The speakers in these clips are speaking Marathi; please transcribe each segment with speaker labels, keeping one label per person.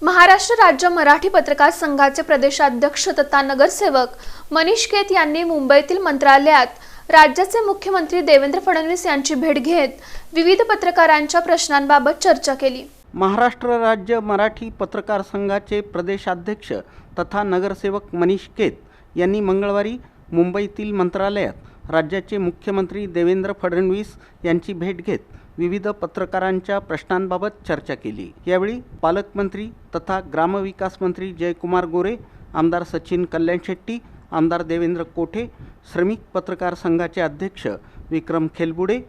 Speaker 1: महाराष्ट्र राज्य मराठी पत्रकार संघाचे प्रदेशाध्यक्ष तथा नगरसेवक मनीष केत यांनी मुंबईतील मंत्रालयात राज्याचे मुख्यमंत्री देवेंद्र फडणवीस यांची भेट घेत विविध पत्रकारांच्या प्रश्नांबाबत चर्चा केली।
Speaker 2: महाराष्ट्र राज्य मराठी पत्रकार संघाचे प्रदेशाध्यक्ष तथा नगरसेवक मनीष केत यांनी मंगळवारी मुंबईतील मंत्रालयात राज्याचे मुख्यमंत्री देवेंद्र फडणवीस यांची भेट घेत विविध पत्रकारांच्या प्रश्नांबाबत चर्चा केली। यावेळी पालकमंत्री तथा ग्रामविकास मंत्री जयकुमार गोरे, आमदार सचिन कल्याण शेट्टी, आमदार देवेंद्र कोठे, श्रमिक पत्रकार संघाचे अध्यक्ष विक्रम खेलबुडे,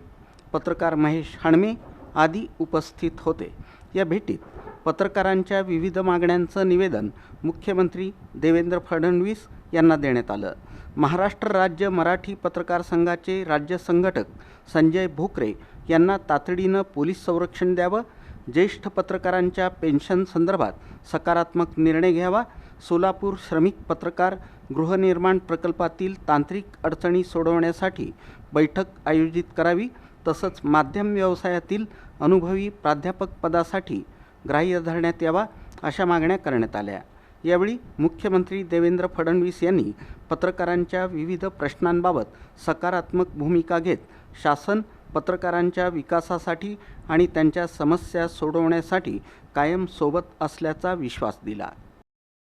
Speaker 2: पत्रकार महेश हणमे आदी उपस्थित होते। या भेटीत पत्रकारांच्या विविध मागण्यांचं निवेदन मुख्यमंत्री देवेंद्र फडणवीस यांना देण्यात आलं। महाराष्ट्र राज्य मराठी पत्रकार संघाचे राज्य संघटक संजय भोकरे यांना तातडीनं पोलीस संरक्षण द्यावं, ज्येष्ठ पत्रकारांच्या पेन्शन संदर्भात सकारात्मक निर्णय घ्यावा, सोलापूर श्रमिक पत्रकार गृहनिर्माण प्रकल्पातील तांत्रिक अडचणी सोडवण्यासाठी बैठक आयोजित करावी, तसंच माध्यम व्यवसायातील अनुभवी प्राध्यापक पदासाठी ग्राह्य धरण्यात यावा अशा मागण्या करण्यात आल्या। यावेळी मुख्यमंत्री देवेंद्र फडणवीस यांनी पत्रकारांच्या विविध प्रश्नांबाबत सकारात्मक भूमिका घेत शासन पत्रकारांच्या विकासासाठी आणि त्यांच्या समस्या सोडवण्यासाठी कायम सोबत असल्याचा विश्वास दिला।